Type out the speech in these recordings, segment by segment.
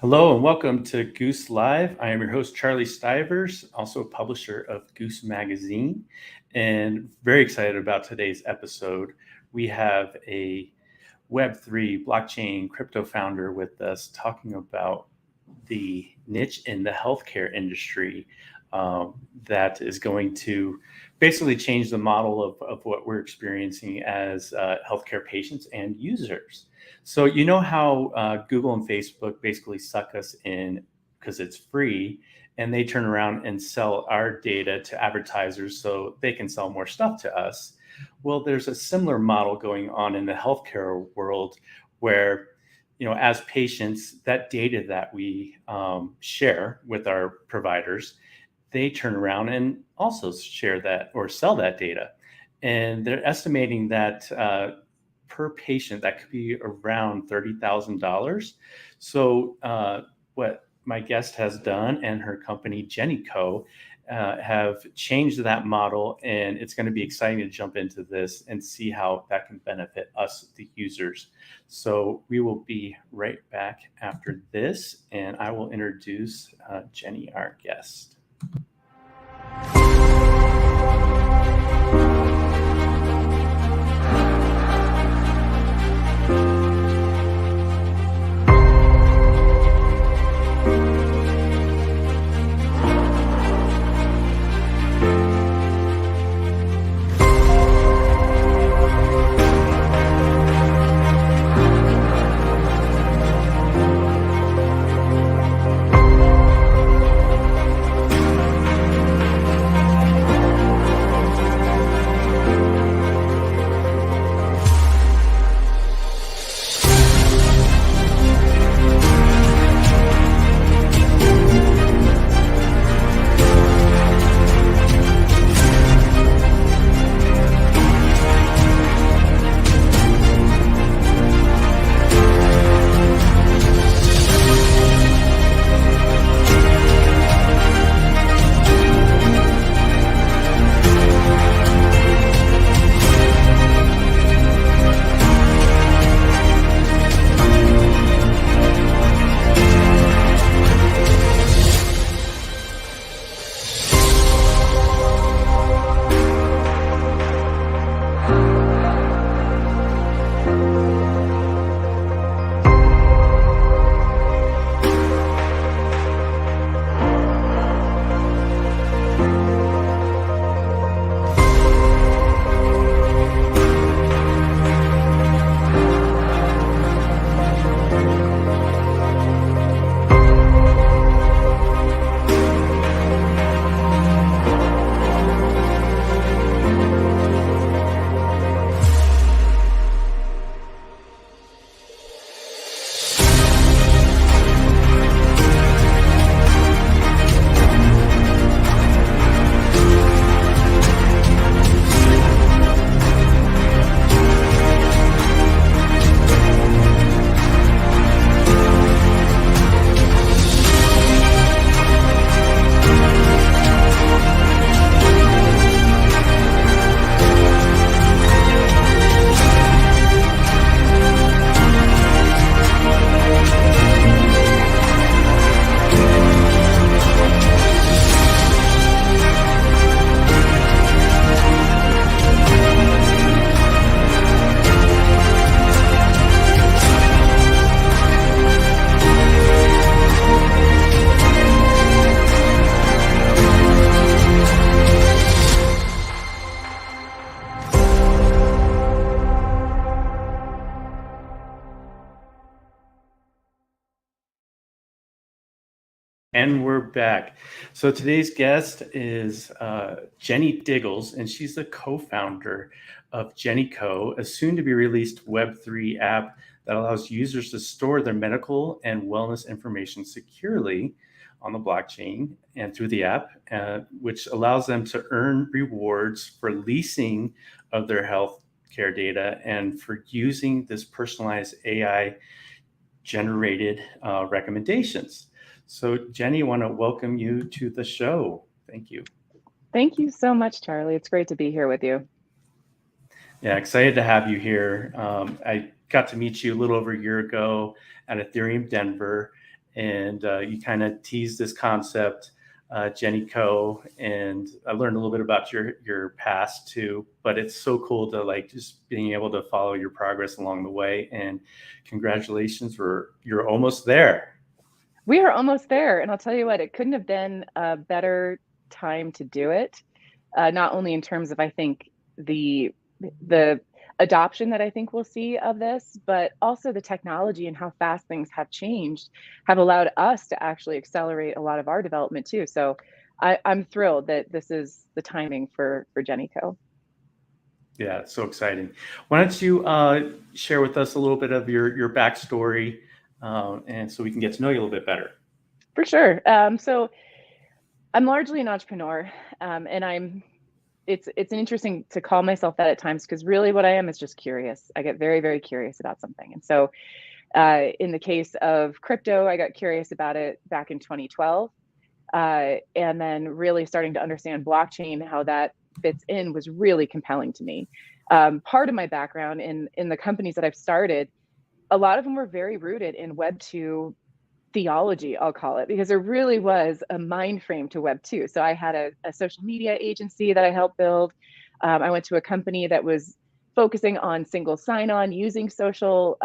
Hello and welcome to Goose Live. I am your host, Charlie Stivers, also a publisher of Goose Magazine, and very excited about today's episode. We have a Web3 blockchain crypto founder with us talking about the niche in the healthcare industry that is going to basically change the model of what we're experiencing as healthcare patients and users. So you know how Google and Facebook basically suck us in because it's free, and they turn around and sell our data to advertisers so they can sell more stuff to us. Well, there's a similar model going on in the healthcare world where, as patients, that data that we share with our providers, they turn around and also share that or sell that data. And they're estimating that per patient, that could be around $30,000. So what my guest has done and her company, Jenny Co., have changed that model, and it's going to be exciting to jump into this and see how that can benefit us, the users. So we will be right back after this, and I will introduce Jenny, our guest. And we're back. So today's guest is Jenny Diggles, and she's the co-founder of Jenny Co., a soon-to-be-released Web3 app that allows users to store their medical and wellness information securely on the blockchain and through the app, which allows them to earn rewards for leasing of their health care data and for using this personalized AI-generated recommendations. So, Jenny, I want to welcome you to the show. Thank you. Thank you so much, Charlie. It's great to be here with you. Yeah, excited to have you here. I got to meet you a little over a year ago at Ethereum Denver, and you kind of teased this concept, Jenny Co. And I learned a little bit about your past too. But it's so cool to like just being able to follow your progress along the way. And congratulations, you're almost there. We are almost there. And I'll tell you what, it couldn't have been a better time to do it. Not only in terms of, I think, the adoption that I think we'll see of this, but also the technology and how fast things have changed have allowed us to actually accelerate a lot of our development too. So I'm thrilled that this is the timing for Jenny Co. Yeah, it's so exciting. Why don't you share with us a little bit of your backstory, and so we can get to know you a little bit better. For sure. So I'm largely an entrepreneur, and it's interesting to call myself that at times because really what I am is just curious. I get very, very curious about something. And so in the case of crypto, I got curious about it back in 2012. And then really starting to understand blockchain, how that fits in was really compelling to me. Part of my background in the companies that I've started, a lot of them were very rooted in Web 2 theology, I'll call it, because there really was a mind frame to Web 2. So I had a social media agency that I helped build. I went to a company that was focusing on single sign-on using social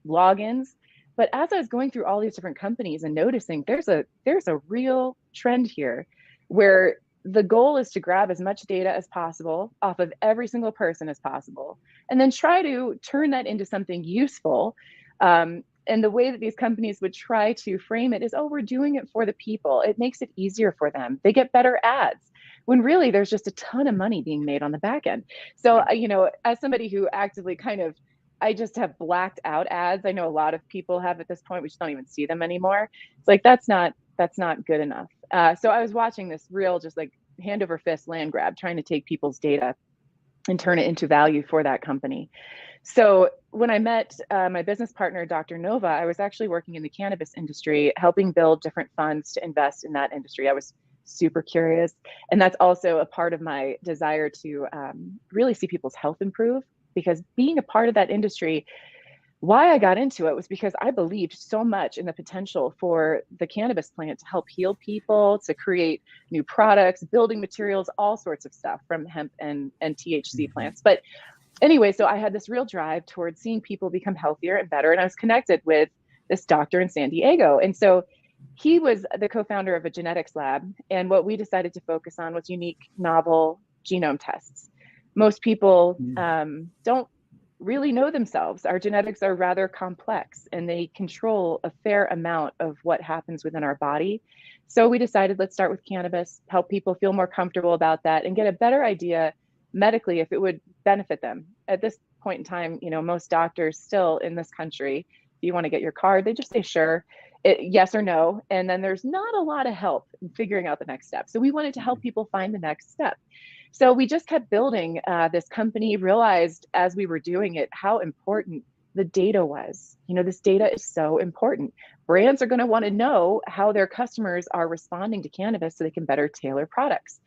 logins. But as I was going through all these different companies and noticing there's a real trend here where the goal is to grab as much data as possible off of every single person as possible, and then try to turn that into something useful. And the way that these companies would try to frame it is, oh, we're doing it for the people. It makes it easier for them. They get better ads. When really there's just a ton of money being made on the back end. So, as somebody who actively I just have blacked out ads. I know a lot of people have at this point. We just don't even see them anymore. It's like, that's not good enough. So I was watching this real, just like hand over fist land grab, trying to take people's data and turn it into value for that company. So when I met my business partner, Dr. Nova, I was actually working in the cannabis industry, helping build different funds to invest in that industry. I was super curious. And that's also a part of my desire to really see people's health improve, because being a part of that industry, why I got into it was because I believed so much in the potential for the cannabis plant to help heal people, to create new products, building materials, all sorts of stuff from hemp and THC plants. But anyway, so I had this real drive towards seeing people become healthier and better. And I was connected with this doctor in San Diego. And so he was the co-founder of a genetics lab. And what we decided to focus on was unique, novel genome tests. Most people don't really know themselves. Our genetics are rather complex and they control a fair amount of what happens within our body. So we decided, let's start with cannabis, help people feel more comfortable about that and get a better idea medically if it would benefit them. At this point in time, most doctors still in this country, if you want to get your card, they just say sure, yes or no. And then there's not a lot of help in figuring out the next step. So we wanted to help people find the next step. So we just kept building this company, realized as we were doing it how important the data was. This data is so important. Brands are going to want to know how their customers are responding to cannabis so they can better tailor products.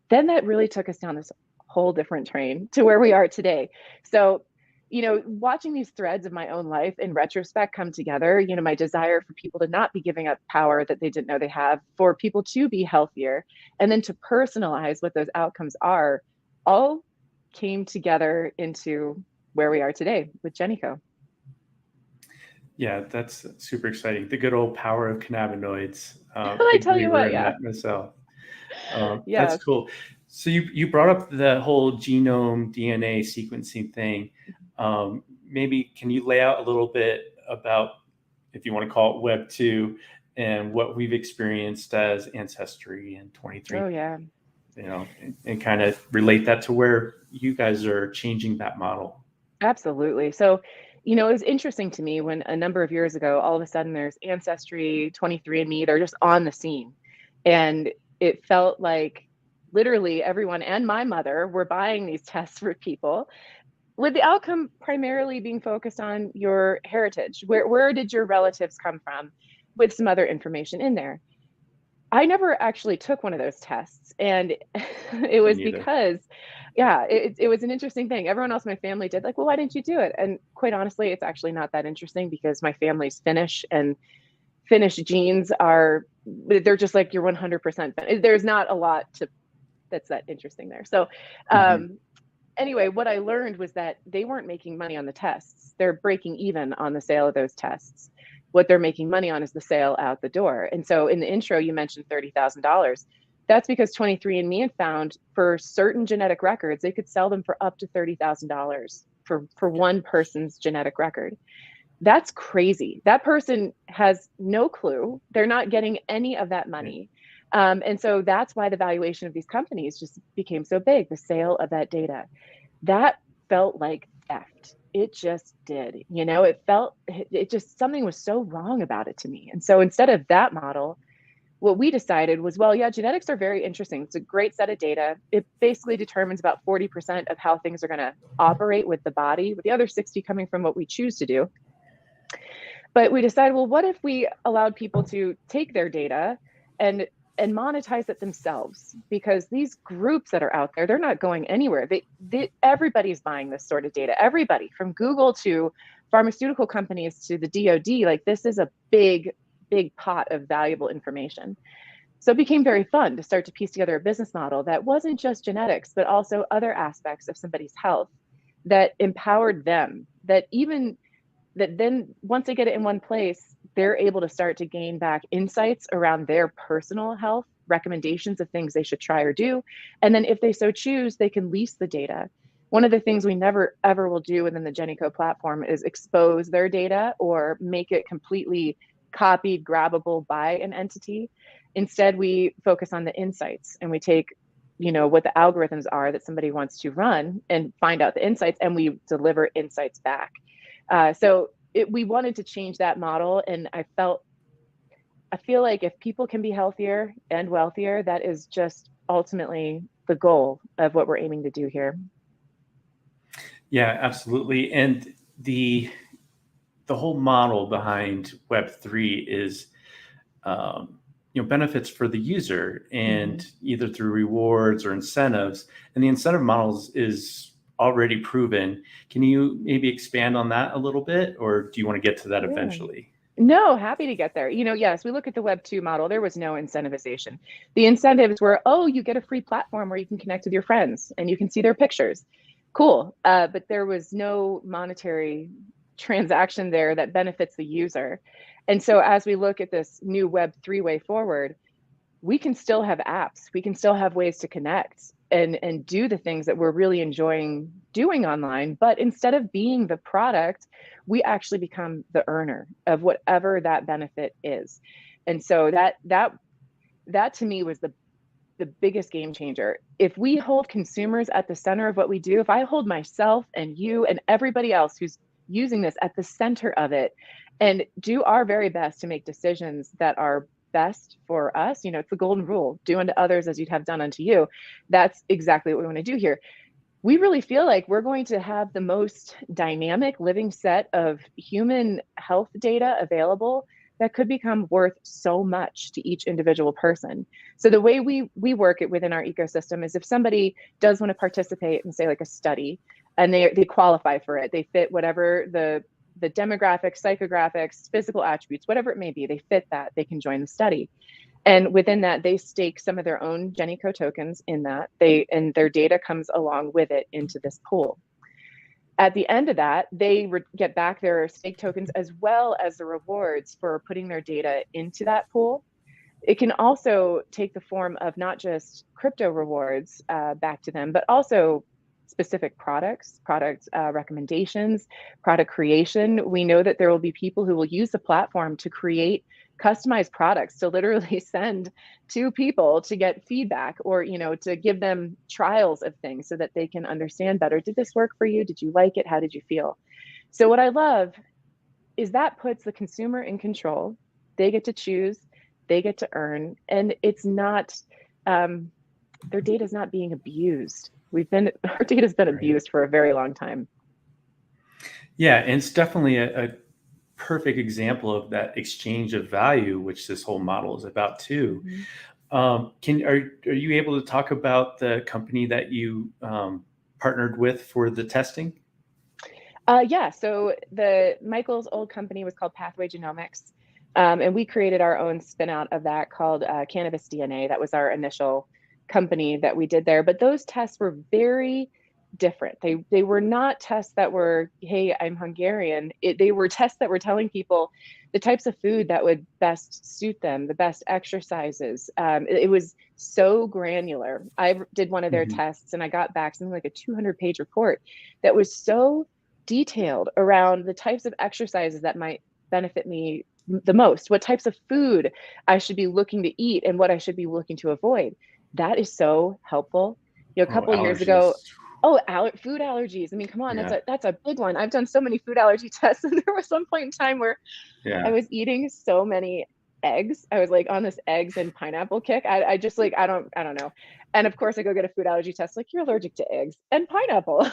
Then that really took us down this whole different train to where we are today. So, watching these threads of my own life in retrospect come together, my desire for people to not be giving up power that they didn't know they have, for people to be healthier, and then to personalize what those outcomes are, all came together into where we are today with Jenny Co. Yeah, that's super exciting. The good old power of cannabinoids. I Big tell you believer what, in yeah. that myself. That's Yes. cool. So you brought up the whole genome DNA sequencing thing. Maybe can you lay out a little bit about, if you want to call it Web 2, and what we've experienced as Ancestry and 23, Oh, yeah. and kind of relate that to where you guys are changing that model. Absolutely. So, it was interesting to me when a number of years ago, all of a sudden there's Ancestry, 23andMe, they're just on the scene. And it felt like literally everyone and my mother were buying these tests for people, with the outcome primarily being focused on your heritage. Where did your relatives come from, with some other information in there. I never actually took one of those tests. And it Me was neither. because, yeah, it was an interesting thing. Everyone else in my family did, like, well, why didn't you do it? And quite honestly, it's actually not that interesting because my family's Finnish, and finished genes they're just like you're 100%. There's not a lot that's that interesting there. So anyway, what I learned was that they weren't making money on the tests. They're breaking even on the sale of those tests. What they're making money on is the sale out the door. And so in the intro, you mentioned $30,000. That's because 23andMe had found for certain genetic records, they could sell them for up to $30,000 for one person's genetic record. That's crazy. That person has no clue. They're not getting any of that money. And so that's why the valuation of these companies just became so big, the sale of that data. That felt like theft. It just did. It just, something was so wrong about it to me. And so instead of that model, what we decided was, well, yeah, genetics are very interesting. It's a great set of data. It basically determines about 40% of how things are going to operate with the body, with the other 60 coming from what we choose to do. But we decided, well, what if we allowed people to take their data and monetize it themselves? Because these groups that are out there, they're not going anywhere. Everybody's buying this sort of data. Everybody, from Google to pharmaceutical companies to the DoD, like this is a big pot of valuable information. So it became very fun to start to piece together a business model that wasn't just genetics, but also other aspects of somebody's health that empowered them, that then once they get it in one place, they're able to start to gain back insights around their personal health, recommendations of things they should try or do. And then if they so choose, they can lease the data. One of the things we never, ever will do within the Genico platform is expose their data or make it completely copied, grabbable by an entity. Instead, we focus on the insights and we take, what the algorithms are that somebody wants to run and find out the insights, and we deliver insights back. We wanted to change that model, and I feel like if people can be healthier and wealthier, that is just ultimately the goal of what we're aiming to do here. Yeah, absolutely. And the whole model behind Web3 is, benefits for the user, and either through rewards or incentives. And the incentive models is already proven. Can you maybe expand on that a little bit, or do you want to get to that eventually? No, happy to get there. Yes, we look at the Web 2 model. There was no incentivization. The incentives were, you get a free platform where you can connect with your friends and you can see their pictures. Cool. But there was no monetary transaction there that benefits the user. And so as we look at this new Web 3 way forward, we can still have apps. We can still have ways to connect and do the things that we're really enjoying doing online. But instead of being the product, we actually become the earner of whatever that benefit is. And so that to me was the biggest game changer. If we hold consumers at the center of what we do, if I hold myself and you and everybody else who's using this at the center of it and do our very best to make decisions that are best for us, it's the golden rule, do unto others as you'd have done unto you. That's exactly what we want to do here. We really feel like we're going to have the most dynamic living set of human health data available that could become worth so much to each individual person. So the way we work it within our ecosystem is if somebody does want to participate in, say, like a study, and they qualify for it, they fit whatever the demographics, psychographics, physical attributes, whatever it may be, they fit that, they can join the study. And within that, they stake some of their own Genico tokens in that, and their data comes along with it into this pool. At the end of that, they get back their stake tokens as well as the rewards for putting their data into that pool. It can also take the form of not just crypto rewards back to them, but also specific products, product recommendations, product creation. We know that there will be people who will use the platform to create customized products to literally send to people to get feedback, or to give them trials of things so that they can understand better. Did this work for you? Did you like it? How did you feel? So what I love is that puts the consumer in control. They get to choose, they get to earn, and it's not their data is not being abused. Our data has been abused for a very long time. Yeah, and it's definitely a perfect example of that exchange of value, which this whole model is about too. Mm-hmm. Are you able to talk about the company that you partnered with for the testing? Yeah. So Michael's old company was called Pathway Genomics. And we created our own spin out of that called Cannabis DNA. That was our initial company that we did there. But those tests were very different. They were not tests that were, hey, I'm Hungarian. They were tests that were telling people the types of food that would best suit them, the best exercises. It was so granular. I did one of their tests and I got back something like a 200-page report that was so detailed around the types of exercises that might benefit me the most, what types of food I should be looking to eat and what I should be looking to avoid. That is so helpful. You know, a Oh, couple of years ago, allergies. food allergies. I mean, come on, Yeah. that's a big one. I've done so many food allergy tests, and there was some point in time where I Yeah. was eating so many eggs. I was like on this eggs and pineapple kick. I just like I don't know. And of course, I go get a food allergy test. Like, you're allergic to eggs and pineapple.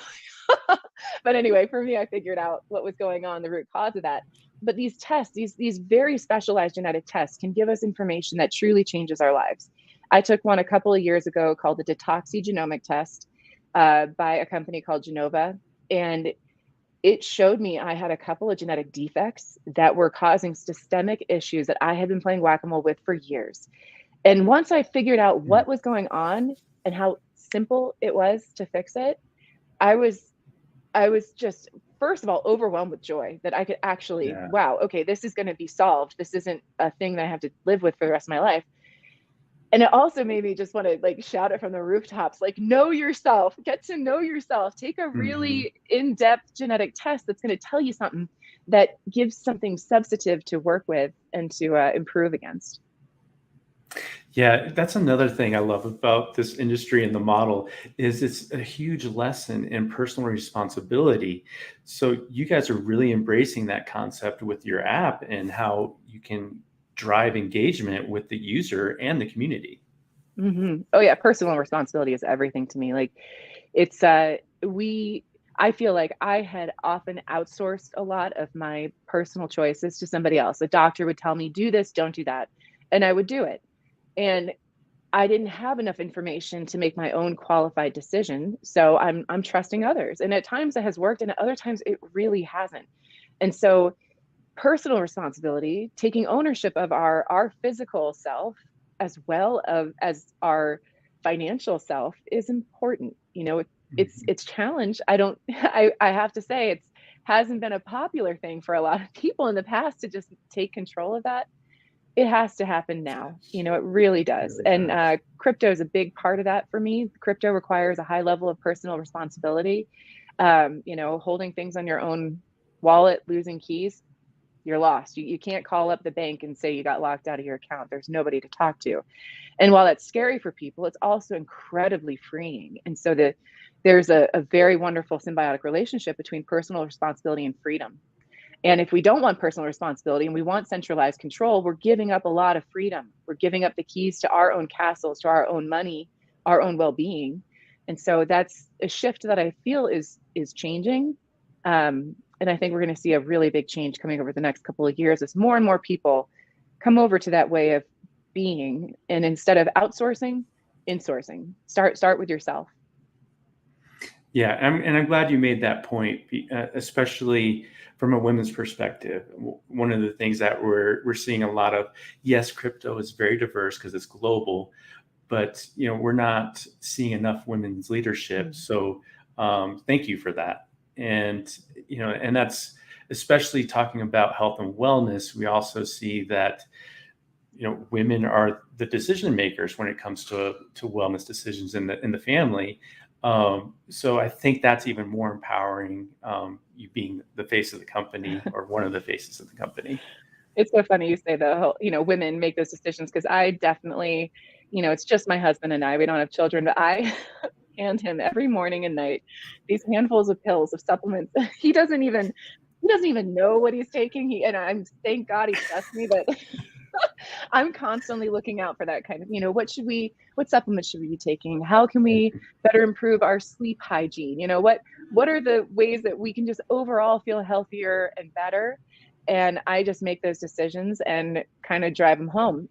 But anyway, for me, I figured out what was going on, the root cause of that. But these tests, these very specialized genetic tests, can give us information that truly changes our lives. I took one a couple of years ago called the Detoxigenomic test by a company called Genova, and it showed me I had a couple of genetic defects that were causing systemic issues that I had been playing whack-a-mole with for years. And once I figured out what was going on and how simple it was to fix it, I was just, first of all, overwhelmed with joy that I could actually, Yeah. wow, okay, this is going to be solved. This isn't a thing that I have to live with for the rest of my life. And it also made me just want to like shout it from the rooftops, like, know yourself, get to know yourself, take a Hmm. really in-depth genetic test that's going to tell you something that gives something substantive to work with and to improve against. Yeah, that's another thing I love about this industry and the model is it's a huge lesson in personal responsibility. So you guys are really embracing that concept with your app and how you can drive engagement with the user and the community. Oh yeah, personal responsibility is everything to me. Like, it's we I feel like I had often outsourced a lot of my personal choices to somebody else. A doctor would tell me, do this, don't do that, and I would do it. And I didn't have enough information to make my own qualified decision. So I'm trusting others. And at times it has worked and at other times it really hasn't. And so personal responsibility, taking ownership of our physical self as well as our financial self is important. You know, Mhm. it's challenged. I don't I have to say it's hasn't been a popular thing for a lot of people in the past to just take control of that. It has to happen now. You know, it really It does. really And does. crypto is a big part of that for me. Crypto requires a high level of personal responsibility. You know, holding things on your own wallet, losing keys, you're lost. You can't call up the bank and say you got locked out of your account. There's nobody to talk to. And while that's scary for people, it's also incredibly freeing. And so there's a very wonderful symbiotic relationship between personal responsibility and freedom. And if we don't want personal responsibility and we want centralized control, we're giving up a lot of freedom. We're giving up the keys to our own castles, to our own money, our own well-being. And so that's a shift that I feel is changing. And I think we're going to see a really big change coming over the next couple of years as more and more people come over to that way of being. And instead of outsourcing, insourcing. Start with yourself. Yeah, and I'm glad you made that point, especially from a women's perspective. One of the things that we're seeing a lot of, yes, crypto is very diverse because it's global, but we're not seeing enough women's leadership. So thank you for that. And and that's especially talking about health and wellness. We also see that women are the decision makers when it comes to wellness decisions in the family. So I think that's even more empowering. You being the face of the company or one of the faces of the company. It's so funny you say the whole, women make those decisions because I definitely, it's just my husband and I. We don't have children, but I hand him every morning and night these handfuls of pills of supplements. He doesn't even know what he's taking. And I'm thank God he trusts me, but I'm constantly looking out for that kind of, what supplements should we be taking? How can we better improve our sleep hygiene? What are the ways that we can just overall feel healthier and better? And I just make those decisions and kind of drive them home.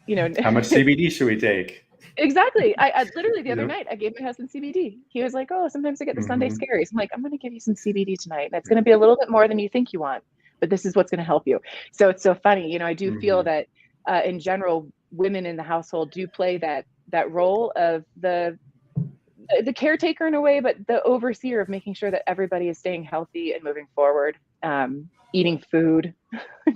You know, How much CBD should we take? exactly. I literally the other Yep. night I gave my husband CBD. He was like, "Oh, sometimes I get the Sunday Hmm. scaries." I'm like, "I'm going to give you some CBD tonight, and it's going to be a little bit more than you think you want." but this is what's going to help you. So it's so funny. I do feel Mm-hmm. that in general, women in the household do play that role of the caretaker in a way, but the overseer of making sure that everybody is staying healthy and moving forward, eating food,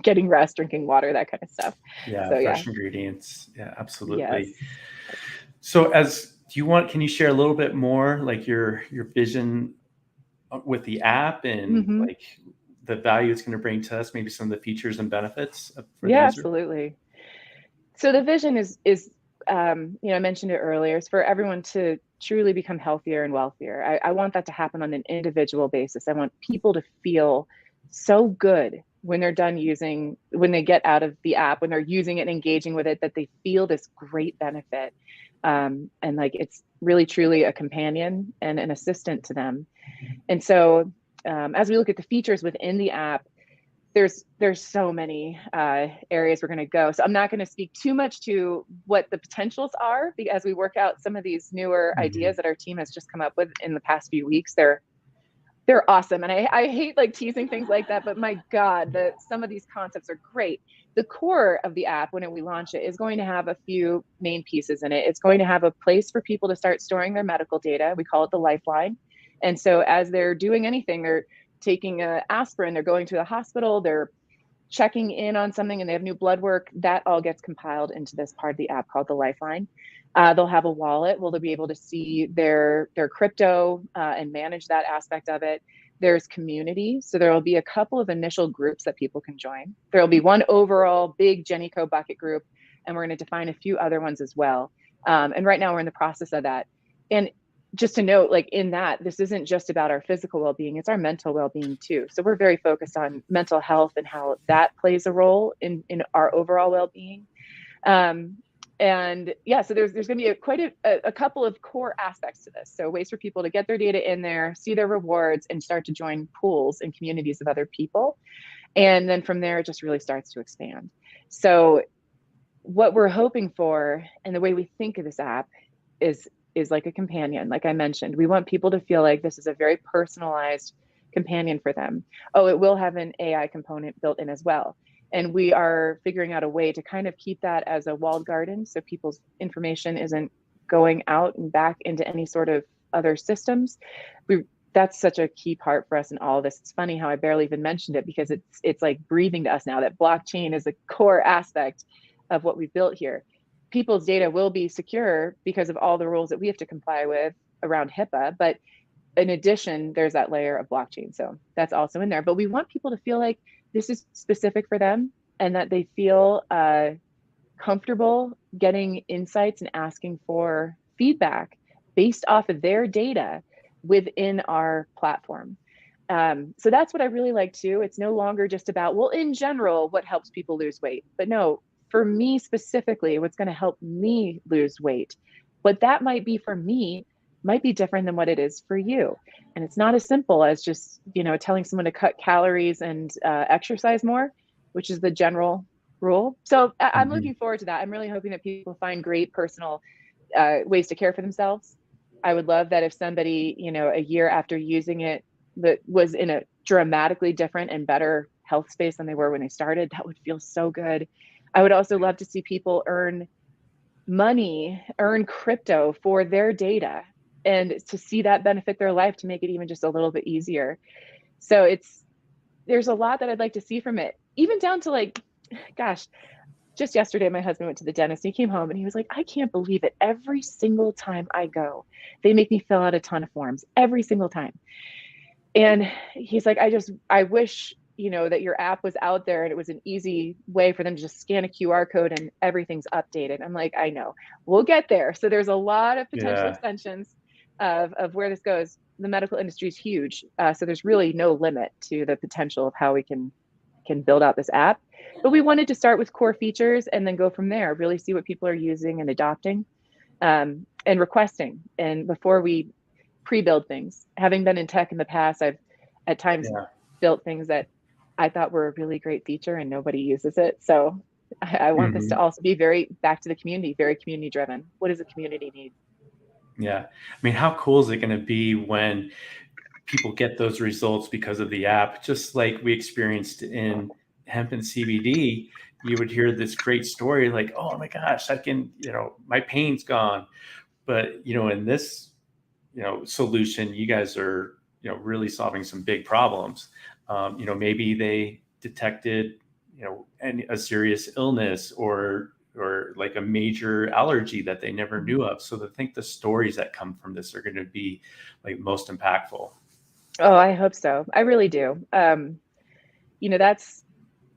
getting rest, drinking water, that kind of stuff. Yeah, So yeah, fresh ingredients. Yeah, yes. absolutely. So can you share a little bit more like your vision with the app and Mm-hmm. like the value it's going to bring to us, maybe some of the features and benefits for the Yeah, user? absolutely. So the vision is I mentioned it earlier, is for everyone to truly become healthier and wealthier. I want that to happen on an individual basis. I want people to feel so good when they're done when they get out of the app, when they're using it and engaging with it, that they feel this great benefit. And like it's really truly a companion and an assistant to them. And so as we look at the features within the app, there's so many areas we're going to go. So I'm not going to speak too much to what the potentials are as we work out some of these newer Mm-hmm. ideas that our team has just come up with in the past few weeks. They're awesome, and I hate like teasing things like that, but my God, some of these concepts are great. The core of the app, when we launch it, is going to have a few main pieces in it. It's going to have a place for people to start storing their medical data. We call it the Lifeline. And so as they're doing anything, they're taking a aspirin, they're going to the hospital, they're checking in on something and they have new blood work, that all gets compiled into this part of the app called the Lifeline. They'll have a wallet where they'll be able to see their crypto and manage that aspect of it. There's community. So there will be a couple of initial groups that people can join. There will be one overall big Genico bucket group, and we're going to define a few other ones as well. And right now we're in the process of that. And just to note, like in that, this isn't just about our physical well-being, it's our mental well-being too. So we're very focused on mental health and how that plays a role in our overall well-being. And yeah, so there's going to be quite a couple of core aspects to this. So ways for people to get their data in there, see their rewards, and start to join pools and communities of other people. And then from there, it just really starts to expand. So what we're hoping for, and the way we think of this app, is like a companion. Like I mentioned, we want people to feel like this is a very personalized companion for them. Oh, it will have an AI component built in as well. And we are figuring out a way to kind of keep that as a walled garden so people's information isn't going out and back into any sort of other systems. That's such a key part for us in all of this. It's funny how I barely even mentioned it, because it's like breathing to us now that blockchain is a core aspect of what we built here. People's data will be secure because of all the rules that we have to comply with around HIPAA. But in addition, there's that layer of blockchain. So that's also in there. But we want people to feel like this is specific for them and that they feel comfortable getting insights and asking for feedback based off of their data within our platform. So that's what I really like too. It's no longer just about, well, in general, what helps people lose weight, but no, for me specifically, what's going to help me lose weight, what that might be for me might be different than what it is for you. And it's not as simple as just, telling someone to cut calories and exercise more, which is the general rule. So I'm Mm-hmm. looking forward to that. I'm really hoping that people find great personal ways to care for themselves. I would love that if somebody, a year after using it, that was in a dramatically different and better health space than they were when they started, that would feel so good. I would also love to see people earn crypto for their data, and to see that benefit their life, to make it even just a little bit easier. So there's a lot that I'd like to see from it, even down to like, gosh, just yesterday, my husband went to the dentist. He came home and he was like, I can't believe it. Every single time I go, they make me fill out a ton of forms every single time. And he's like, I wish, that your app was out there and it was an easy way for them to just scan a QR code and everything's updated. I'm like, I know, we'll get there. So there's a lot of potential Yeah. extensions of where this goes. The medical industry is huge. So there's really no limit to the potential of how we can build out this app. But we wanted to start with core features and then go from there, really see what people are using and adopting, and requesting. And before we pre-build things, having been in tech in the past, I've at times Yeah. built things that I thought were a really great feature and nobody uses it. So I want this to Mm-hmm. also be very back to the community, very community driven. What does the community need? Yeah. I mean, how cool is it going to be when people get those results because of the app, just like we experienced in hemp and CBD. You would hear this great story like, oh my gosh, I can, my pain's gone. But, in this, solution, you guys are, really solving some big problems. Maybe they detected, a serious illness or like a major allergy that they never knew of. So I think the stories that come from this are going to be like most impactful. Oh, I hope so. I really do.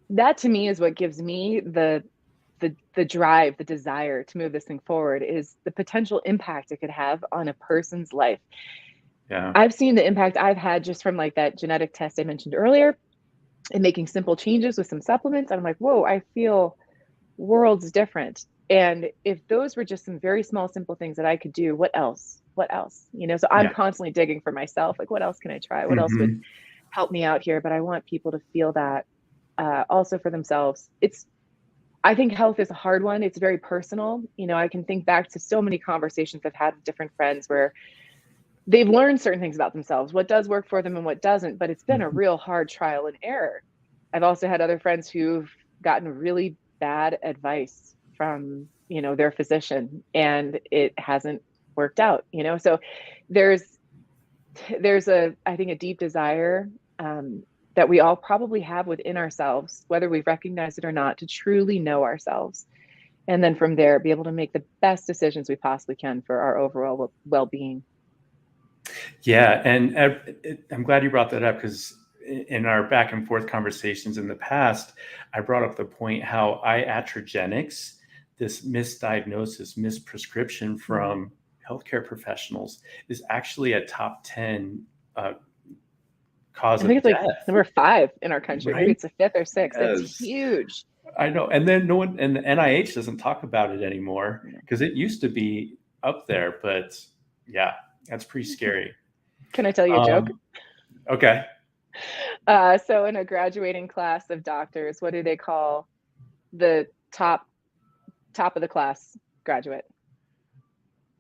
That to me is what gives me the drive, the desire to move this thing forward, is the potential impact it could have on a person's life. Yeah. I've seen the impact I've had just from like that genetic test I mentioned earlier and making simple changes with some supplements. I'm like, whoa, I feel worlds different. And if those were just some very small, simple things that I could do, what else? What else? So I'm constantly digging for myself. Like, what else can I try? What else would help me out here? But I want people to feel that also for themselves. I think health is a hard one. It's very personal. I can think back to so many conversations I've had with different friends where they've learned certain things about themselves, what does work for them and what doesn't, but it's been a real hard trial and error. I've also had other friends who've gotten really bad advice from, their physician, and it hasn't worked out, so there's I think a deep desire that we all probably have within ourselves, whether we recognize it or not, to truly know ourselves. And then from there, be able to make the best decisions we possibly can for our overall well-being. Yeah. And I'm glad you brought that up, because in our back and forth conversations in the past, I brought up the point how iatrogenics, this misdiagnosis, misprescription from healthcare professionals, is actually a top 10 cause of death. Like number 5 in our country. Right? Maybe it's a 5th or 6th. Yes. It's huge. I know. And then no one, and the NIH doesn't talk about it anymore, because it used to be up there. But yeah, that's pretty scary. Can I tell you a joke? Okay. So in a graduating class of doctors, what do they call the top of the class graduate?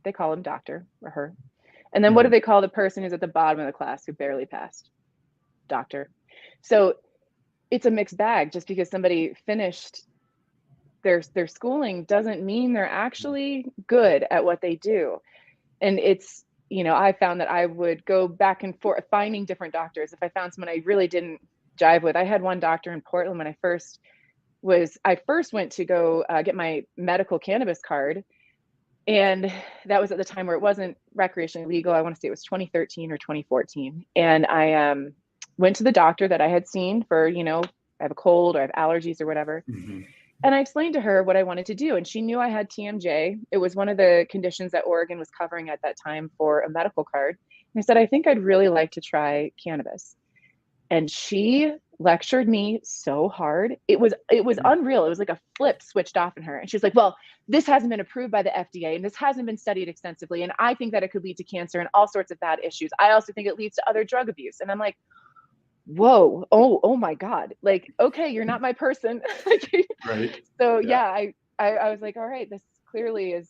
They call him doctor or her. And then what do they call the person who's at the bottom of the class who barely passed? Doctor. So it's a mixed bag. Just because somebody finished their schooling doesn't mean they're actually good at what they do. And it's, I found that I would go back and forth finding different doctors. If I found someone I really didn't jive with, I had one doctor in Portland when I first went to go get my medical cannabis card. And that was at the time where it wasn't recreationally legal. I want to say it was 2013 or 2014. And I went to the doctor that I had seen for, I have a cold or I have allergies or whatever. And I explained to her what I wanted to do. And she knew I had TMJ. It was one of the conditions that Oregon was covering at that time for a medical card. And I said, I think I'd really like to try cannabis. And she lectured me so hard. It was unreal. It was like a flip switched off in her. And she's like, well, this hasn't been approved by the FDA and this hasn't been studied extensively. And I think that it could lead to cancer and all sorts of bad issues. I also think it leads to other drug abuse. And I'm like, whoa, oh my God. Like, okay, you're not my person. Right. So yeah, I was like, all right, this clearly is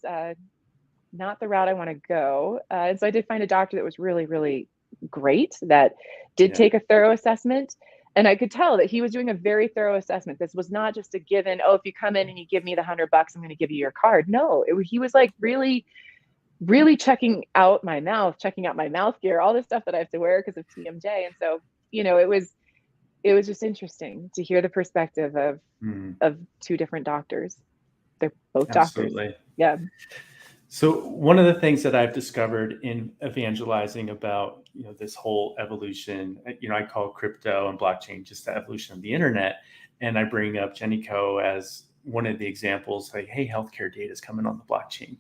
not the route I want to go. And so I did find a doctor that was really, really great, that did take a thorough assessment. And I could tell that he was doing a very thorough assessment. This was not just a given, oh, if you come in and you give me the $100, I'm going to give you your card. No, he was like really, really checking out my mouth gear, all this stuff that I have to wear because of TMJ. And so, it was just interesting to hear the perspective of 2 different doctors. They're both Absolutely. doctors. Yeah. So one of the things that I've discovered in evangelizing about, this whole evolution, I call crypto and blockchain just the evolution of the internet. And I bring up Jenny Co as one of the examples, like, hey, healthcare data is coming on the blockchain.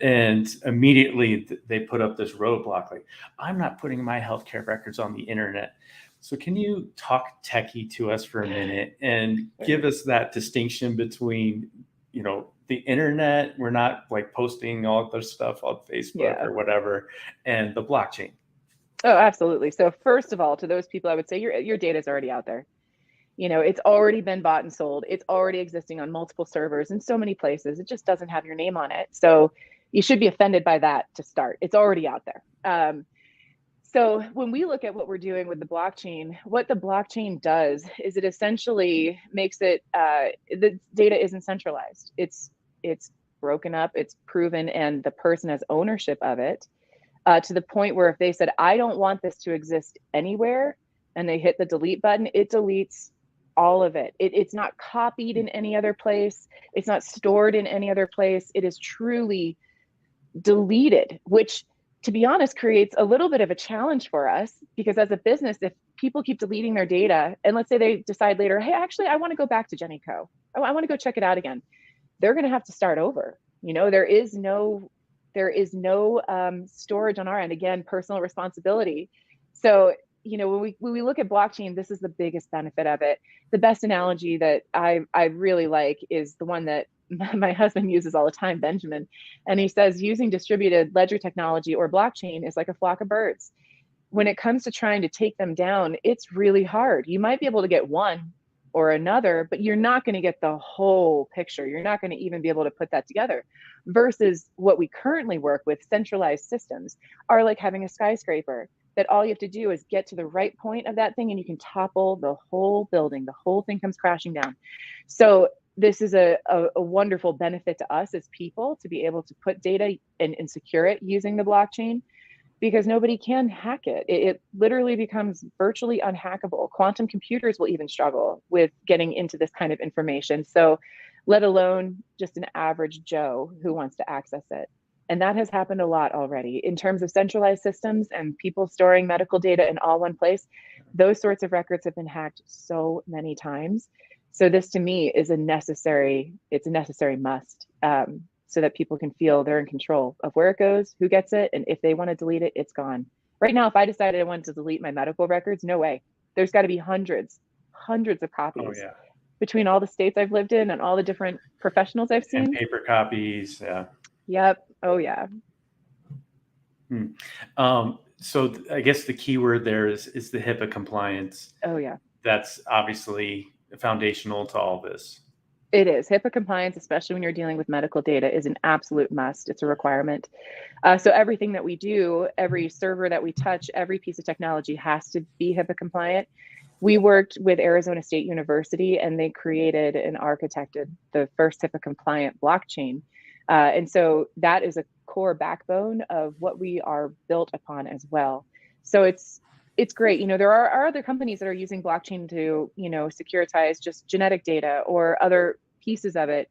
And immediately they put up this roadblock, like, I'm not putting my healthcare records on the internet. So can you talk techie to us for a minute and give us that distinction between, the internet, we're not like posting all this stuff on Facebook or whatever, and the blockchain? Oh, absolutely. So first of all, to those people, I would say your data is already out there. It's already been bought and sold. It's already existing on multiple servers in so many places. It just doesn't have your name on it. So you should be offended by that to start. It's already out there. So when we look at what we're doing with the blockchain, what the blockchain does is it essentially makes it, the data isn't centralized. It's broken up, it's proven, and the person has ownership of it, to the point where if they said, I don't want this to exist anywhere, and they hit the delete button, it deletes all of it. It's not copied in any other place. It's not stored in any other place. It is truly deleted, which, to be honest, creates a little bit of a challenge for us, because as a business, if people keep deleting their data, and let's say they decide later, hey, actually, I want to go back to Jenny Co. I want to go check it out again, they're going to have to start over. There is no storage on our end. Again, personal responsibility. So when we look at blockchain, this is the biggest benefit of it. The best analogy that I really like is the one that my husband uses all the time, Benjamin. And he says using distributed ledger technology or blockchain is like a flock of birds. When it comes to trying to take them down, it's really hard. You might be able to get one or another, but you're not going to get the whole picture. You're not going to even be able to put that together. Versus what we currently work with, centralized systems, are like having a skyscraper that all you have to do is get to the right point of that thing and you can topple the whole building. The whole thing comes crashing down. So this is a wonderful benefit to us as people to be able to put data and secure it using the blockchain, because nobody can hack it. It literally becomes virtually unhackable. Quantum computers will even struggle with getting into this kind of information. So let alone just an average Joe who wants to access it. And that has happened a lot already in terms of centralized systems and people storing medical data in all one place. Those sorts of records have been hacked so many times. So this to me is a necessary must, so that people can feel they're in control of where it goes, who gets it, and if they want to delete it, it's gone. Right now, if I decided I wanted to delete my medical records, no way. There's got to be hundreds of copies. Oh yeah. Between all the states I've lived in and all the different professionals I've seen. And paper copies, yeah. Yep. Oh yeah. So I guess the key word there is the HIPAA compliance. Oh yeah. That's obviously foundational to all this. It is. HIPAA compliance, especially when you're dealing with medical data, is an absolute must. It's a requirement. So everything that we do, every server that we touch, every piece of technology has to be HIPAA compliant. We worked with Arizona State University, and they created and architected the first HIPAA compliant blockchain. And so that is a core backbone of what we are built upon as well. So it's great. There are other companies that are using blockchain to, securitize just genetic data or other pieces of it.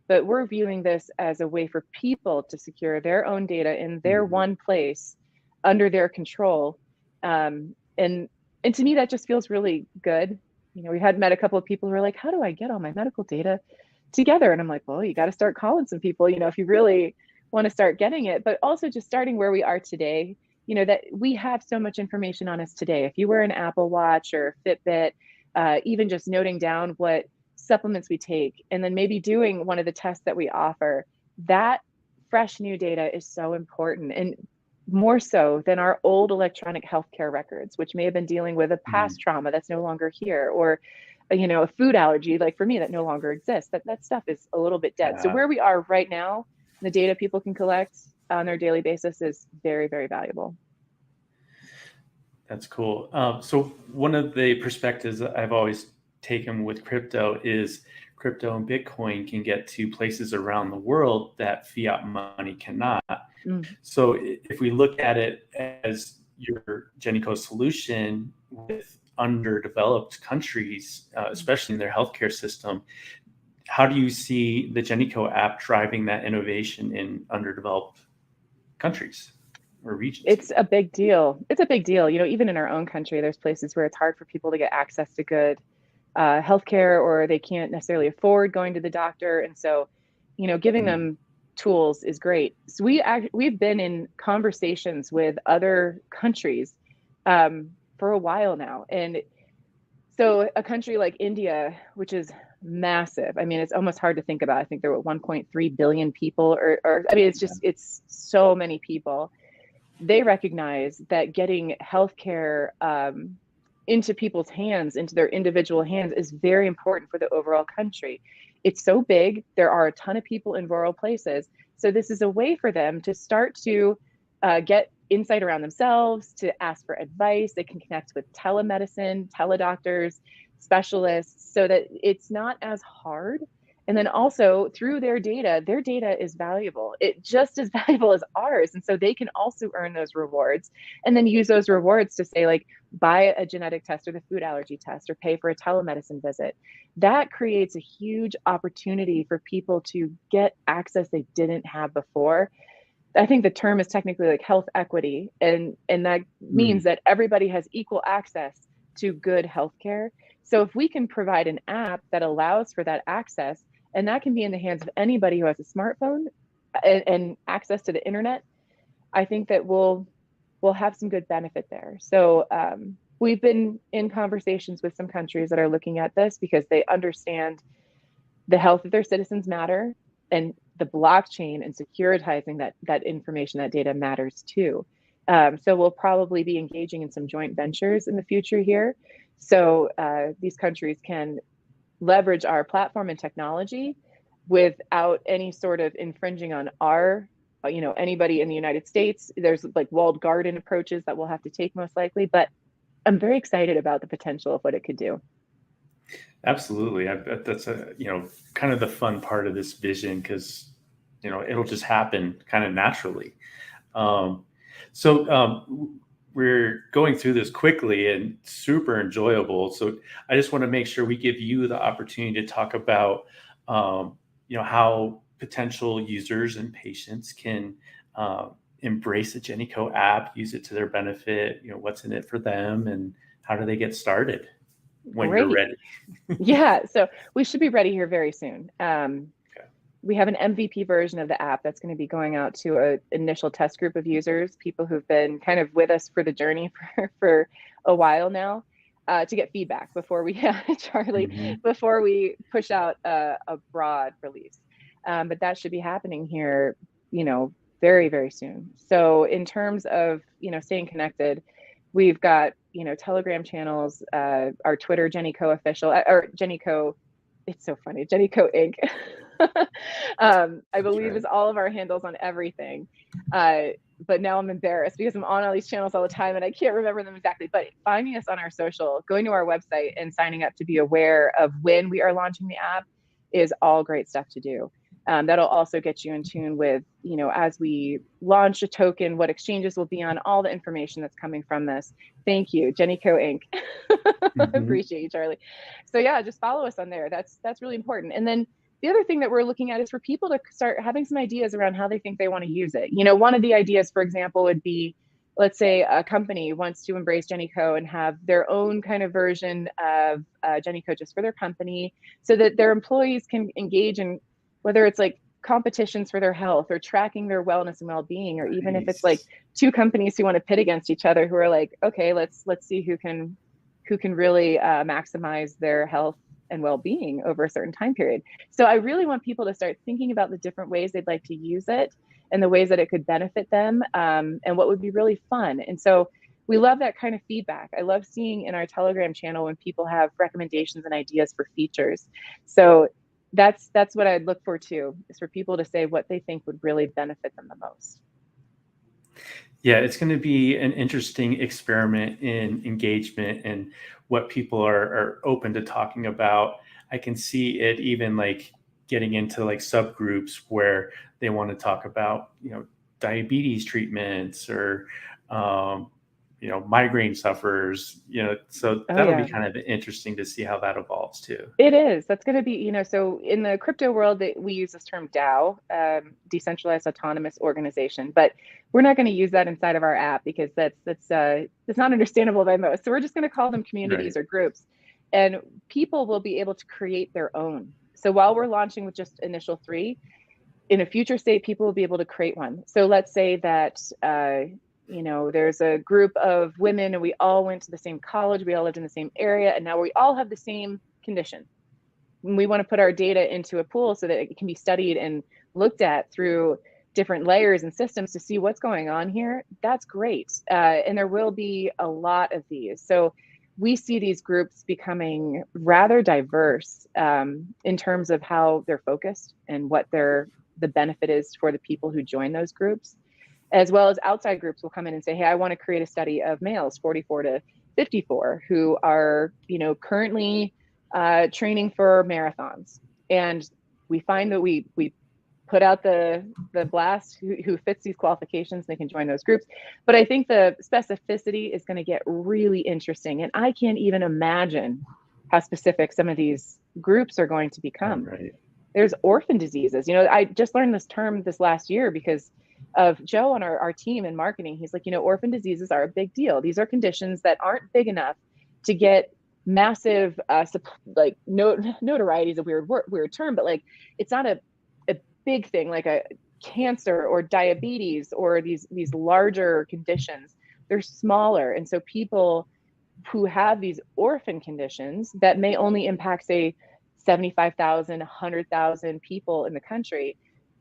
But we're viewing this as a way for people to secure their own data in their one place under their control. And to me, that just feels really good. We had met a couple of people who were like, how do I get all my medical data together? And I'm like, well, you got to start calling some people, if you really want to start getting it. But also just starting where we are today, that we have so much information on us today. If you wear an Apple Watch or Fitbit, even just noting down what supplements we take, and then maybe doing one of the tests that we offer, that fresh new data is so important, and more so than our old electronic healthcare records, which may have been dealing with a past trauma that's no longer here, or a food allergy, like for me, that no longer exists. That stuff is a little bit dead. So where we are right now, the data people can collect on their daily basis is very, very valuable. That's cool. So one of the perspectives that I've always taken with crypto is crypto and Bitcoin can get to places around the world that fiat money cannot. So if we look at it as your GennyCo solution with underdeveloped countries, especially in their healthcare system, how do you see the GennyCo app driving that innovation in underdeveloped countries or regions? It's a big deal. It's a big deal. Even in our own country, there's places where it's hard for people to get access to good healthcare, or they can't necessarily afford going to the doctor. And so, giving them tools is great. So we've been in conversations with other countries for a while now. And so a country like India, which is massive. I mean, it's almost hard to think about. I think there were 1.3 billion people, or I mean, it's so many people. They recognize that getting healthcare into people's hands, into their individual hands, is very important for the overall country. It's so big. There are a ton of people in rural places. So this is a way for them to start to get insight around themselves, to ask for advice. They can connect with telemedicine, teledoctors, specialists, so that it's not as hard. And then also through their data is valuable. It just as valuable as ours. And so they can also earn those rewards and then use those rewards to say, like, buy a genetic test or the food allergy test or pay for a telemedicine visit. That creates a huge opportunity for people to get access they didn't have before. I think the term is technically like health equity. And that means that everybody has equal access to good healthcare. So if we can provide an app that allows for that access, and that can be in the hands of anybody who has a smartphone and access to the internet, I think that we'll have some good benefit there. So we've been in conversations with some countries that are looking at this because they understand the health of their citizens matter, and the blockchain and securitizing that information, that data matters too. So we'll probably be engaging in some joint ventures in the future here. So these countries can leverage our platform and technology without any sort of infringing on our, anybody in the United States. There's like walled garden approaches that we'll have to take most likely, but I'm very excited about the potential of what it could do. Absolutely. I bet that's kind of the fun part of this vision, because, it'll just happen kind of naturally. We're going through this quickly and super enjoyable. So I just want to make sure we give you the opportunity to talk about, how potential users and patients can embrace the Genico app, use it to their benefit, what's in it for them, and how do they get started when you're ready? Yeah, so we should be ready here very soon. We have an MVP version of the app that's going to be going out to an initial test group of users, people who've been kind of with us for the journey for a while now, to get feedback before we, Charlie, before we push out a broad release. But that should be happening here, very, very soon. So in terms of, staying connected, we've got, Telegram channels, our Twitter, Genico official, or Genico, it's so funny, Genico Inc. I believe is all of our handles on everything. But now I'm embarrassed because I'm on all these channels all the time and I can't remember them exactly. But finding us on our social, going to our website and signing up to be aware of when we are launching the app is all great stuff to do. That'll also get you in tune with, as we launch a token, what exchanges will be on, all the information that's coming from this. Thank you, Genico Inc. Appreciate you, Charlie. So yeah, just follow us on there. That's really important. And then the other thing that we're looking at is for people to start having some ideas around how they think they want to use it. One of the ideas, for example, would be, let's say a company wants to embrace Genico and have their own kind of version of Genico just for their company, so that their employees can engage in, whether it's like competitions for their health or tracking their wellness and well-being, or even if it's like two companies who want to pit against each other, who are like, okay, let's see who can really maximize their health and well-being over a certain time period. So I really want people to start thinking about the different ways they'd like to use it and the ways that it could benefit them, and what would be really fun. And so we love that kind of feedback. I love seeing in our Telegram channel when people have recommendations and ideas for features. So that's what I'd look for too, is for people to say what they think would really benefit them the most. Yeah, it's going to be an interesting experiment in engagement and what people are open to talking about. I can see it even like getting into like subgroups where they want to talk about, diabetes treatments or, migraine sufferers, so that'll be kind of interesting to see how that evolves too. It is. That's going to be, so in the crypto world, we use this term DAO, decentralized autonomous organization, but we're not going to use that inside of our app because that's not understandable by most. So we're just going to call them communities or groups, and people will be able to create their own. So while we're launching with just initial 3, in a future state, people will be able to create one. So let's say that, there's a group of women and we all went to the same college, we all lived in the same area, and now we all have the same condition. We want to put our data into a pool so that it can be studied and looked at through different layers and systems to see what's going on here. That's great. And there will be a lot of these. So we see these groups becoming rather diverse in terms of how they're focused and what the benefit is for the people who join those groups. as well as outside groups will come in and say, hey, I want to create a study of males 44 to 54 who are, currently training for marathons. And we find that we put out the blast who fits these qualifications, they can join those groups. But I think the specificity is going to get really interesting. And I can't even imagine how specific some of these groups are going to become. Right. There's orphan diseases. I just learned this term this last year because of Joe on our team in marketing. He's like, orphan diseases are a big deal. These are conditions that aren't big enough to get massive, notoriety is a weird term, but like, it's not a big thing like a cancer or diabetes or these larger conditions. They're smaller. And so people who have these orphan conditions that may only impact, say, 75,000, 100,000 people in the country,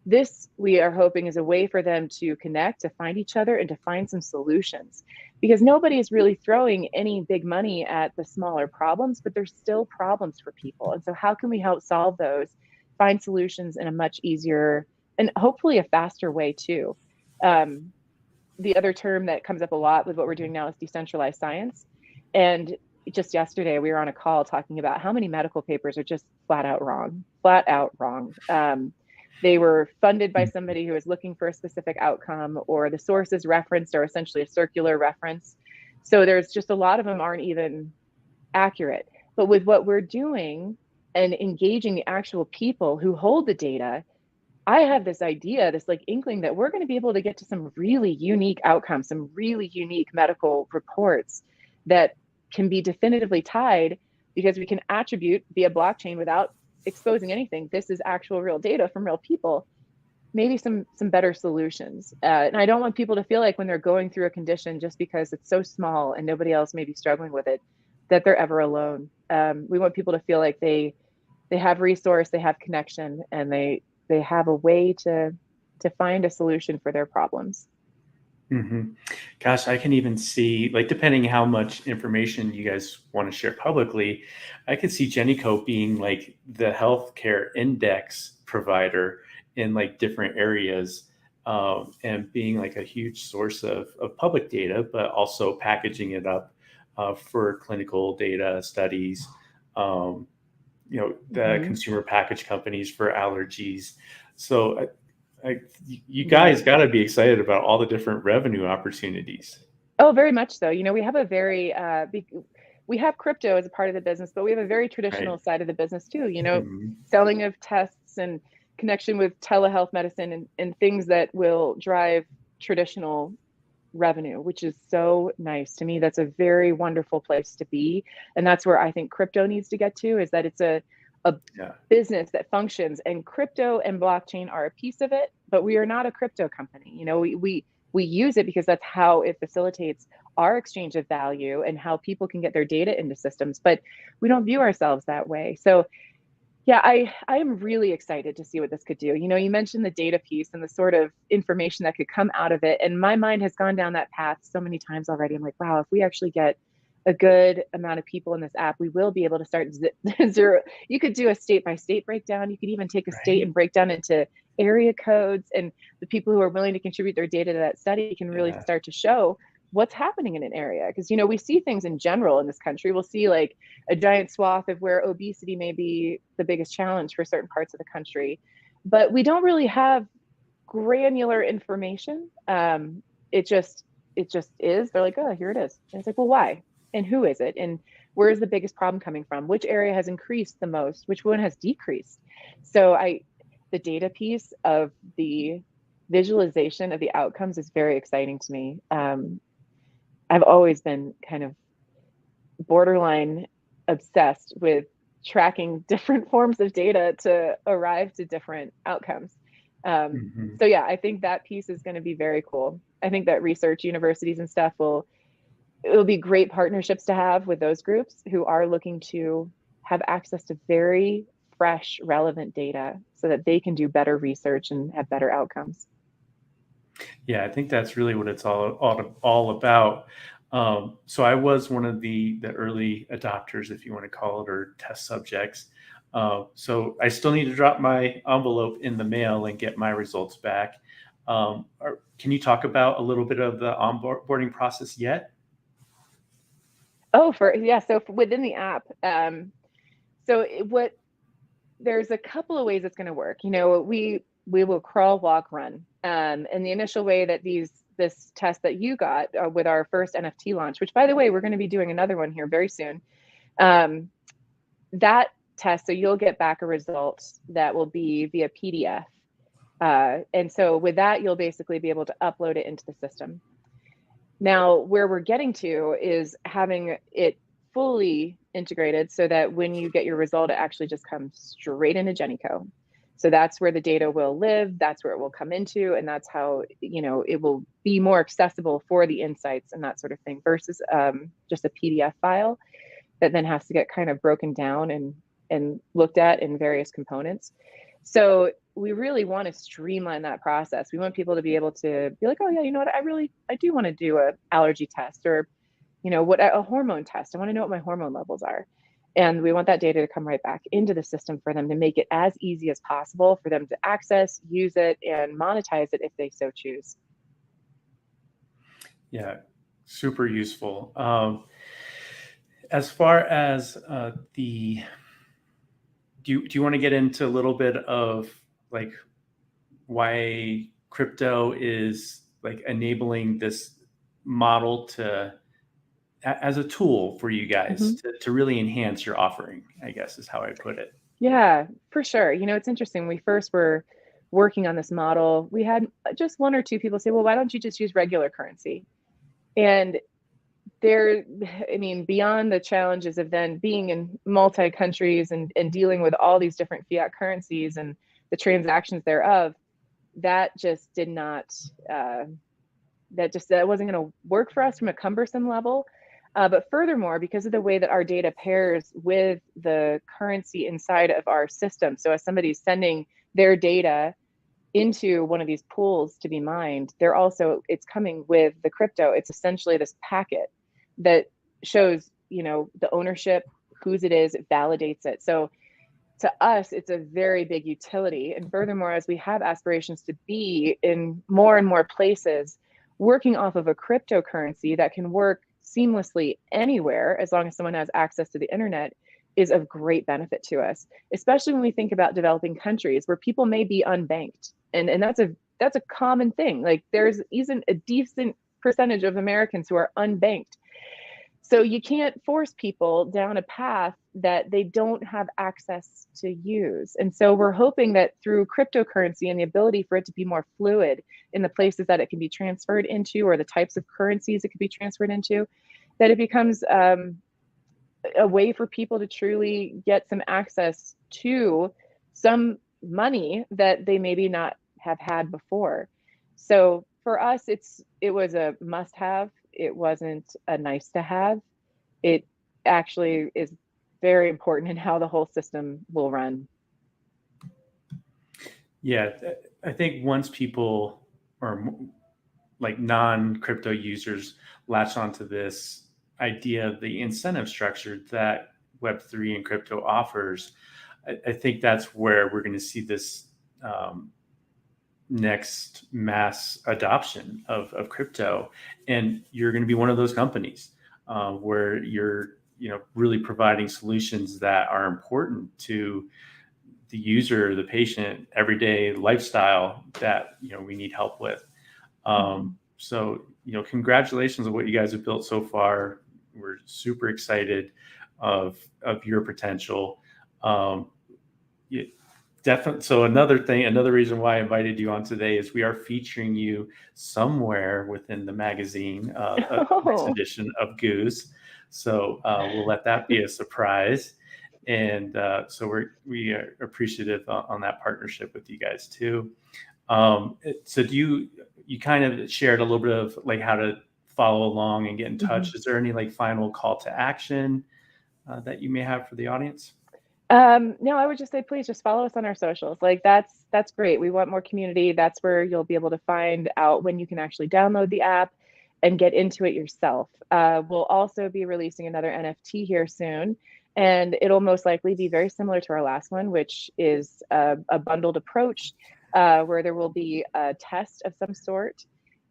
this we are hoping is a way for them to connect, to find each other, and to find some solutions. Because nobody is really throwing any big money at the smaller problems, but there's still problems for people. And so how can we help solve those, find solutions in a much easier and hopefully a faster way too? The other term that comes up a lot with what we're doing now is decentralized science. And just yesterday, we were on a call talking about how many medical papers are just flat out wrong. They were funded by somebody who was looking for a specific outcome, or the sources referenced are essentially a circular reference. So there's just a lot of them aren't even accurate. But with what we're doing and engaging the actual people who hold the data, I have this idea, this like inkling that we're going to be able to get to some really unique outcomes, some really unique medical reports that can be definitively tied, because we can attribute via blockchain without exposing anything. This is actual real data from real people. Maybe some better solutions. And I don't want people to feel like when they're going through a condition, just because it's so small and nobody else may be struggling with it, that they're ever alone. We want people to feel like they have resource, they have connection, and they have a way to find a solution for their problems. Mm-hmm. Gosh, I can even see, like, depending how much information you guys want to share publicly, I could see Genico being like the healthcare index provider in like different areas, and being like a huge source of public data, but also packaging it up for clinical data studies. The consumer package companies for allergies. So you guys got to be excited about all the different revenue opportunities. Oh, very much so. We have a very we have crypto as a part of the business, but we have a very traditional side of the business too. Selling of tests and connection with telehealth medicine and things that will drive traditional revenue, which is so nice to me. That's a very wonderful place to be, and that's where I think crypto needs to get to. Is that it's a business that functions, and crypto and blockchain are a piece of it, but we are not a crypto company. We use it because that's how it facilitates our exchange of value and how people can get their data into systems, but we don't view ourselves that way. So yeah, I am really excited to see what this could do. You mentioned the data piece and the sort of information that could come out of it. And my mind has gone down that path so many times already. I'm like, wow, if we actually get a good amount of people in this app, we will be able to start zero. You could do a state by state breakdown. You could even take a state and break down into area codes, and the people who are willing to contribute their data to that study can really start to show what's happening in an area. Because, we see things in general in this country. We'll see like a giant swath of where obesity may be the biggest challenge for certain parts of the country, but we don't really have granular information. It just is. They're like, oh, here it is. And it's like, well, why? And who is it? And where is the biggest problem coming from? Which area has increased the most? Which one has decreased? So the data piece of the visualization of the outcomes is very exciting to me. I've always been kind of borderline obsessed with tracking different forms of data to arrive to different outcomes. So yeah, I think that piece is going to be very cool. I think that research universities and stuff it'll be great partnerships to have with those groups who are looking to have access to very fresh, relevant data so that they can do better research and have better outcomes. Yeah, I think that's really what it's all about. So I was one of the early adopters, if you want to call it, or test subjects. So I still need to drop my envelope in the mail and get my results back. Can you talk about a little bit of the onboarding process yet? Oh, so within the app, there's a couple of ways it's going to work. We will crawl, walk, run, and the initial way that this test that you got with our first NFT launch, which by the way, we're going to be doing another one here very soon. That test, so you'll get back a result that will be via PDF. And so with that, you'll basically be able to upload it into the system. Now, where we're getting to is having it fully integrated so that when you get your result, it actually just comes straight into Genico. So that's where the data will live, that's where it will come into, and that's how, it will be more accessible for the insights and that sort of thing versus just a PDF file that then has to get kind of broken down and looked at in various components. So we really want to streamline that process. We want people to be able to be like, oh yeah, you know what, I do want to do a allergy test or, a hormone test. I want to know what my hormone levels are. And we want that data to come right back into the system for them to make it as easy as possible for them to access, use it, and monetize it if they so choose. Yeah, super useful. As far as do you want to get into a little bit of like why crypto is like enabling this model as a tool for you guys to really enhance your offering, I guess is how I put it. Yeah, for sure. It's interesting. When we first were working on this model, we had just one or two people say, well, why don't you just use regular currency? And beyond the challenges of then being in multi countries and dealing with all these different fiat currencies and the transactions thereof, that just did not, that wasn't going to work for us from a cumbersome level. But furthermore, because of the way that our data pairs with the currency inside of our system, so as somebody's sending their data into one of these pools to be mined, it's coming with the crypto. It's essentially this packet that shows, the ownership, whose it is, it validates it. So to us, it's a very big utility. And furthermore, as we have aspirations to be in more and more places, working off of a cryptocurrency that can work seamlessly anywhere, as long as someone has access to the internet, is of great benefit to us, especially when we think about developing countries where people may be unbanked. And that's a common thing. Like there's even a decent percentage of Americans who are unbanked. So you can't force people down a path that they don't have access to use. And so we're hoping that through cryptocurrency and the ability for it to be more fluid in the places that it can be transferred into, or the types of currencies it could be transferred into, that it becomes a way for people to truly get some access to some money that they maybe not have had before. So for us, it was a must-have. It wasn't a nice to have. It actually is very important in how the whole system will run. Yeah, I think once people or like non-crypto users latch onto this idea of the incentive structure that Web3 and crypto offers, I think that's where we're going to see this next mass adoption of crypto. And you're going to be one of those companies where you're really providing solutions that are important to the user, the patient, everyday lifestyle that we need help with. So congratulations on what you guys have built so far. We're super excited of your potential. Definitely. So another reason why I invited you on today is we are featuring you somewhere within the magazine, next edition of Goose. So we'll let that be a surprise. And so we are appreciative on that partnership with you guys too. So you kind of shared a little bit of like how to follow along and get in touch. Is there any like final call to action that you may have for the audience? No, I would just say, please just follow us on our socials. Like that's great. We want more community. That's where you'll be able to find out when you can actually download the app and get into it yourself. We'll also be releasing another NFT here soon, and it'll most likely be very similar to our last one, which is a bundled approach where there will be a test of some sort.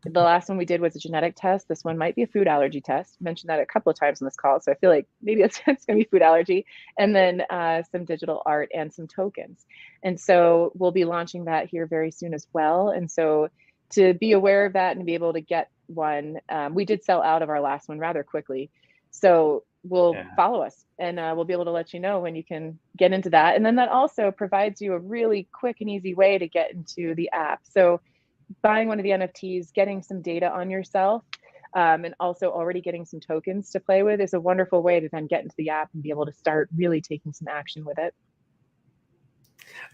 The last one we did was a genetic test. This one might be a food allergy test. Mentioned that a couple of times in this call, so I feel like maybe it's going to be food allergy. And then some digital art and some tokens. And so we'll be launching that here very soon as well. And so to be aware of that and be able to get one, we did sell out of our last one rather quickly. So will follow us, and we'll be able to let you know when you can get into that. And then that also provides you a really quick and easy way to get into the app. So buying one of the NFTs, getting some data on yourself, and also already getting some tokens to play with is a wonderful way to then get into the app and be able to start really taking some action with it.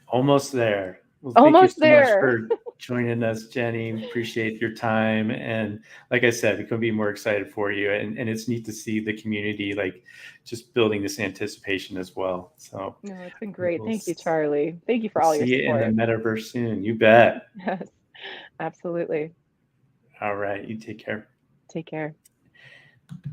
Almost there. Well, Almost thank you so much there. for joining us, Jenny. Appreciate your time. And like I said, we couldn't be more excited for you. And it's neat to see the community like just building this anticipation as well. So no, it's been great. Thank you, Charlie. Thank you for all your support. See you in the metaverse soon. You bet. Yes, absolutely. All right. You take care. Take care.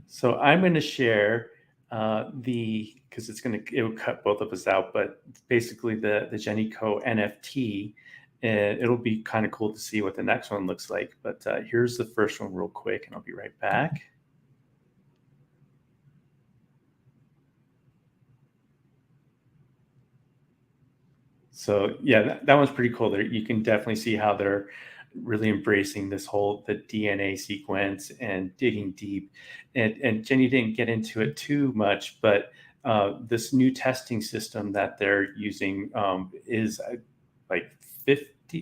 So I'm going to share because it will cut both of us out, but basically the Jenny Co NFT, and it'll be kind of cool to see what the next one looks like. But here's the first one real quick, and I'll be right back. So yeah, that one's pretty cool. There, you can definitely see how they're really embracing the DNA sequence and digging deep. And Jenny didn't get into it too much, but this new testing system that they're using is like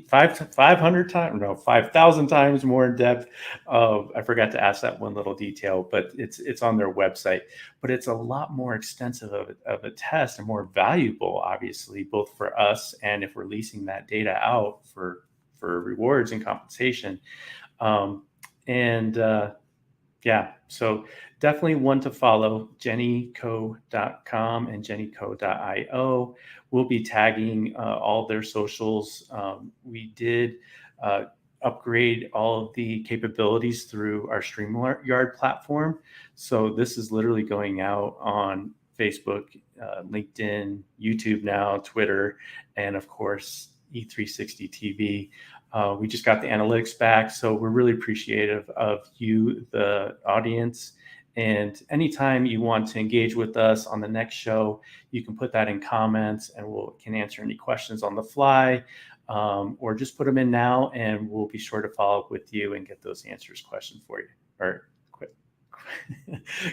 500 times, no, 5,000 times more in depth. I forgot to ask that one little detail, but it's on their website. But it's a lot more extensive of a test and more valuable, obviously, both for us and if we're leasing that data out for rewards and compensation. Yeah, so definitely one to follow, jennyco.com and jennyco.io. We'll be tagging all their socials. We did upgrade all of the capabilities through our StreamYard platform. So this is literally going out on Facebook, LinkedIn, YouTube now, Twitter, and of course, E360 TV. We just got the analytics back, so we're really appreciative of you, the audience. And anytime you want to engage with us on the next show, you can put that in comments, and can answer any questions on the fly, or just put them in now, and we'll be sure to follow up with you and get those questions for you, or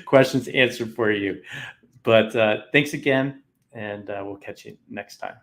questions answered for you. But thanks again, and we'll catch you next time.